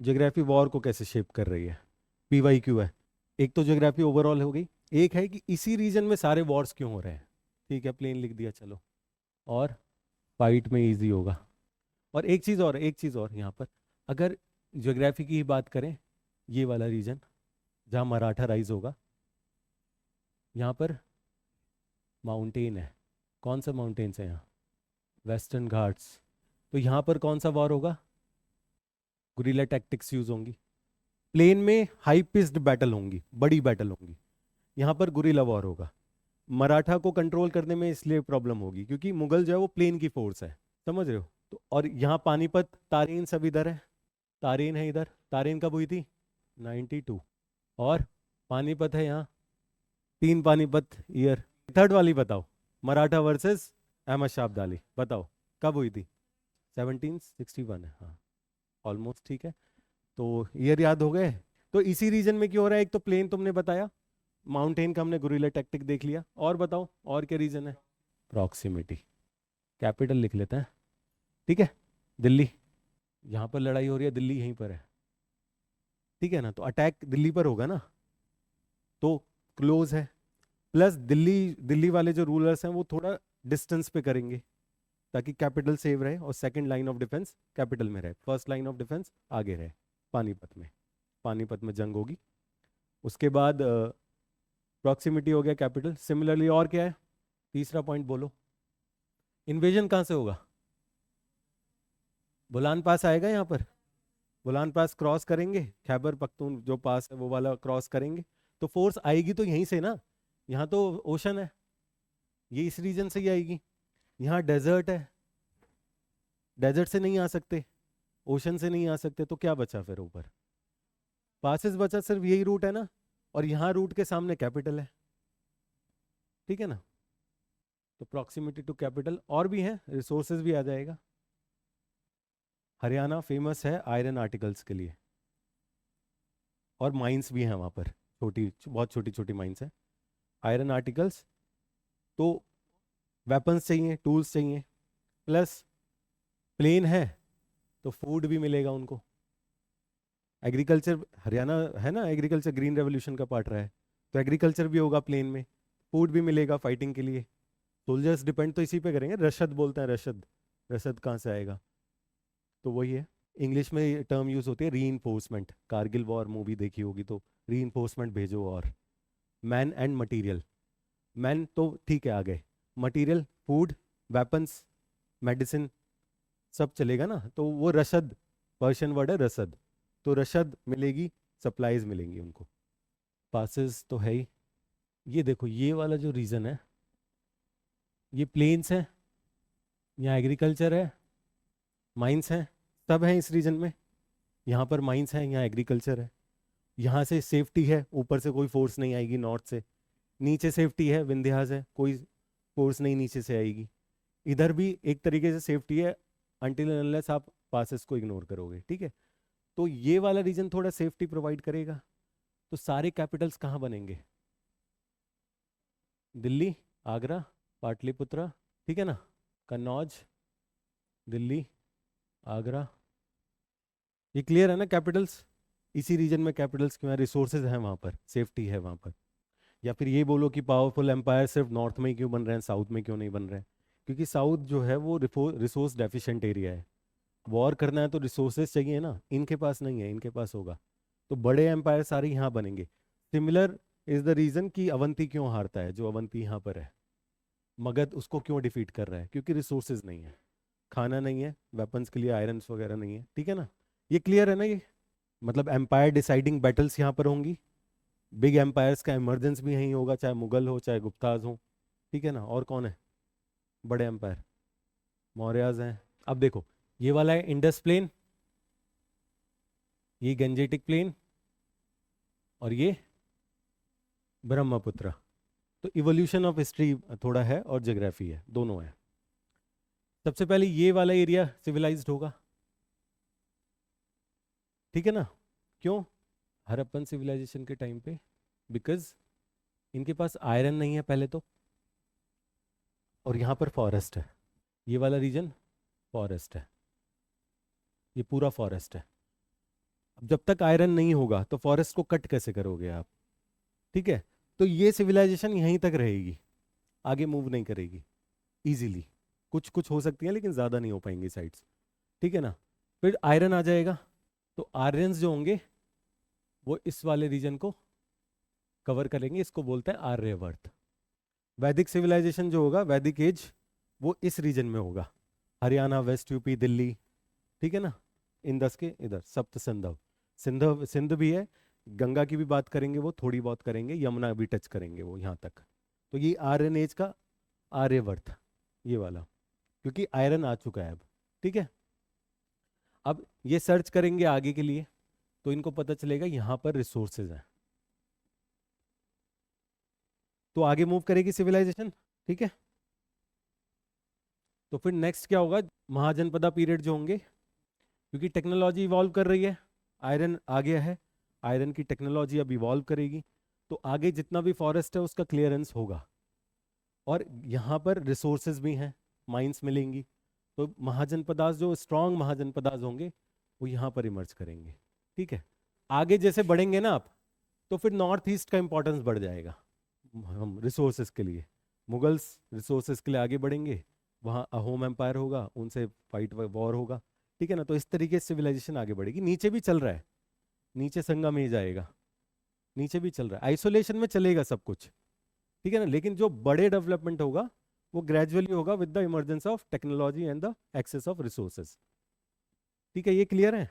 Geography war को कैसे shape कर रही है, PYQ है। एक तो ज्योग्राफी ओवरऑल हो गई, एक है कि इसी रीजन में सारे वॉर्स क्यों हो रहे हैं। ठीक है, प्लेन लिख दिया चलो, और फाइट में इजी होगा। और एक चीज़ और यहाँ पर, अगर ज्योग्राफी की ही बात करें, ये वाला रीजन जहाँ मराठा राइज होगा, यहाँ पर माउंटेन है। कौन सा माउंटेन्स है यहाँ? वेस्टर्न घाट्स। तो यहाँ पर कौन सा वॉर होगा? गुरिल्ला टैक्टिक्स यूज होंगी। प्लेन में हाई पिस्ड बैटल होंगी, बड़ी बैटल होंगी। यहाँ पर गुरिल्ला वॉर होगा। मराठा को कंट्रोल करने में इसलिए प्रॉब्लम होगी क्योंकि मुगल जो है वो प्लेन की फोर्स है, समझ रहे हो? तो और यहाँ पानीपत, तारीन सब इधर है। तारीन है इधर, तारीन कब हुई थी? 92। और पानीपत है यहाँ, 3 पानीपत ईयर। थर्ड वाली बताओ, मराठा वर्सेस अहमद शाह अब्दाली, बताओ कब हुई थी? 1761 है, हाँ, ऑलमोस्ट ठीक है। तो ईयर याद हो गए। तो इसी रीजन में क्यों हो रहा है? एक तो प्लेन तुमने बताया, माउंटेन का हमने गुरिल्ला टैक्टिक देख लिया, और बताओ और क्या रीजन है? प्रॉक्सिमिटी। कैपिटल लिख लेते हैं, ठीक है, दिल्ली। यहाँ पर लड़ाई हो रही है, दिल्ली यहीं पर है, ठीक है ना? तो अटैक दिल्ली पर होगा ना, तो क्लोज है। प्लस दिल्ली, दिल्ली वाले जो रूलर्स हैं वो थोड़ा डिस्टेंस पे करेंगे ताकि कैपिटल सेव रहे, और second line of defence capital में रहे, फर्स्ट लाइन ऑफ डिफेंस आगे रहे। पानीपत में, पानीपत में जंग होगी। उसके बाद प्रॉक्सिमिटी हो गया कैपिटल। सिमिलरली और क्या है? तीसरा पॉइंट बोलो। इन्वेजन कहाँ से होगा? बोलान पास आएगा यहाँ पर, बोलान पास क्रॉस करेंगे, खैबर पख्तून जो पास है वो वाला क्रॉस करेंगे, तो फोर्स आएगी तो यहीं से ना। यहाँ तो ओशन है, ये इस रीजन से ही आएगी। यहाँ डेजर्ट है, डेजर्ट से नहीं आ सकते, ओशन से नहीं आ सकते, तो क्या बचा फिर ऊपर? पासेस बचा, सिर्फ यही रूट है ना, और यहाँ रूट के सामने कैपिटल है, ठीक है ना? तो प्रॉक्सिमिटी टू कैपिटल, और भी है, रिसोर्सेज भी आ जाएगा। हरियाणा फेमस है आयरन आर्टिकल्स के लिए, और माइंस भी हैं वहाँ पर, छोटी बहुत छोटी छोटी माइंस हैं, आयरन आर्टिकल्स। तो वेपन्स चाहिए, टूल्स चाहिए, प्लस प्लेन है तो फूड भी मिलेगा उनको। एग्रीकल्चर, हरियाणा है ना, एग्रीकल्चर ग्रीन रेवोल्यूशन का पार्ट रहा है, तो एग्रीकल्चर भी होगा प्लेन में, फूड भी मिलेगा फाइटिंग के लिए। सोल्जर्स डिपेंड तो इसी पे करेंगे, रशद बोलते हैं, रशद, रशद कहाँ से आएगा? तो वही है, इंग्लिश में टर्म यूज होती है री, कारगिल वॉर मूवी देखी होगी तो, री भेजो। और मैन एंड मटेरियल, मैन तो ठीक है आ गए, मटेरियल, फूड, वेपन्स, मेडिसिन, सब चलेगा ना, तो वो रशद, पर्शियन वर्ड है रसद, तो रशद मिलेगी, सप्लाईज मिलेंगी उनको। पासेस तो है ही। ये देखो, ये वाला जो रीजन है, ये प्लेन्स है, यहाँ एग्रीकल्चर है, माइंस हैं, सब हैं इस रीजन में। यहाँ पर माइंस हैं, यहाँ एग्रीकल्चर है, यहाँ से सेफ्टी है, ऊपर से कोई फोर्स नहीं आएगी नॉर्थ से। नीचे सेफ्टी है, विंध्यास है, कोई फोर्स नहीं नीचे से आएगी। इधर भी एक तरीके से सेफ्टी है, अनटिल अनलेस आप पासेस को इग्नोर करोगे, ठीक है? तो ये वाला रीजन थोड़ा सेफ्टी प्रोवाइड करेगा। तो सारे कैपिटल्स कहाँ बनेंगे? दिल्ली, आगरा, पाटलिपुत्रा, ठीक है ना, कन्नौज, दिल्ली, आगरा। ये क्लियर है ना कैपिटल्स? इसी रीजन में कैपिटल्स क्यों है? रिसोर्सेज हैं वहाँ पर, सेफ्टी है वहाँ पर। या फिर ये बोलो कि पावरफुल एम्पायर सिर्फ नॉर्थ में ही क्यों बन रहे हैं, साउथ में क्यों नहीं बन रहे हैं? क्योंकि साउथ जो है वो रिसोर्स डेफिशिएंट एरिया है। वॉर करना है तो रिसोर्सेज चाहिए ना, इनके पास नहीं है, इनके पास होगा। तो बड़े एम्पायर सारे यहाँ बनेंगे। सिमिलर इज द रीजन कि अवंती क्यों हारता है, जो अवंती यहाँ पर है, मगध उसको क्यों डिफीट कर रहा है? क्योंकि रिसोर्सेज नहीं है, खाना नहीं है, वेपन्स के लिए आयरन्स वगैरह नहीं है, ठीक है ना? ये क्लियर है ना ये? मतलब एम्पायर डिसाइडिंग बैटल्स यहाँ पर होंगी, बिग एम्पायर्स का इमरजेंस भी यहीं होगा, चाहे मुगल हो चाहे गुप्ताज हो, ठीक है ना? और कौन है बड़े एम्पायर? मौर्याज हैं। अब देखो, ये वाला है इंडस प्लेन, ये गंजेटिक प्लेन, और ये ब्रह्मपुत्र। तो इवोल्यूशन ऑफ हिस्ट्री थोड़ा है, और ज्योग्राफी है, दोनों है। सबसे पहले ये वाला एरिया सिविलाइज्ड होगा, ठीक है ना? क्यों? हड़प्पन सिविलाइजेशन के टाइम पे, बिकॉज इनके पास आयरन नहीं है पहले तो, और यहाँ पर फॉरेस्ट है, ये वाला रीजन फॉरेस्ट है, ये पूरा फॉरेस्ट है। जब तक आयरन नहीं होगा तो फॉरेस्ट को कट कैसे करोगे आप? ठीक है, तो ये सिविलाइजेशन यहीं तक रहेगी, आगे मूव नहीं करेगी इजीली। कुछ कुछ हो सकती हैं लेकिन ज़्यादा नहीं हो पाएंगी साइड्स, ठीक है ना। फिर आयरन आ जाएगा, तो आर्यंस जो होंगे वो इस वाले रीजन को कवर करेंगे, इसको बोलते हैं आर्यवर्त। वैदिक सिविलाइजेशन जो होगा, वैदिक एज, वो इस रीजन में होगा, हरियाणा, वेस्ट यूपी, दिल्ली, ठीक है ना। इंदस के इधर सप्त सिंधव, सिंध भी है, गंगा की भी बात करेंगे वो थोड़ी बहुत करेंगे, यमुना भी टच करेंगे वो यहाँ तक। तो ये आर्यन एज का आर्यवर्त, ये वाला, क्योंकि आयरन आ चुका है अब, ठीक है। अब ये सर्च करेंगे आगे के लिए, तो इनको पता चलेगा यहाँ पर रिसोर्सेज हैं, तो आगे मूव करेगी सिविलाइजेशन, ठीक है। तो फिर नेक्स्ट क्या होगा, महाजनपदा पीरियड जो होंगे, क्योंकि टेक्नोलॉजी इवॉल्व कर रही है, आयरन आ गया है, आयरन की टेक्नोलॉजी अब इवॉल्व करेगी, तो आगे जितना भी फॉरेस्ट है उसका क्लियरेंस होगा, और यहाँ पर रिसोर्सेज भी हैं, माइंस मिलेंगी, तो महाजनपदास जो स्ट्रांग महाजनपदास होंगे वो यहाँ पर इमर्ज करेंगे, ठीक है। आगे जैसे बढ़ेंगे ना आप, तो फिर नॉर्थ ईस्ट का इंपॉर्टेंस बढ़ जाएगा हम रिसोर्सेज के लिए। मुगल्स रिसोर्सेज के लिए आगे बढ़ेंगे, वहाँ अहोम एम्पायर होगा, उनसे फाइट वॉर होगा, ठीक है ना। तो इस तरीके से सिविलाइजेशन आगे बढ़ेगी। नीचे भी चल रहा है, नीचे संगम ही जाएगा, नीचे भी चल रहा है, आइसोलेशन में चलेगा सब कुछ, ठीक है ना। लेकिन जो बड़े डेवलपमेंट होगा वो ग्रेजुअली होगा with the emergence of technology and the access of resources, ठीक है। ये क्लियर है?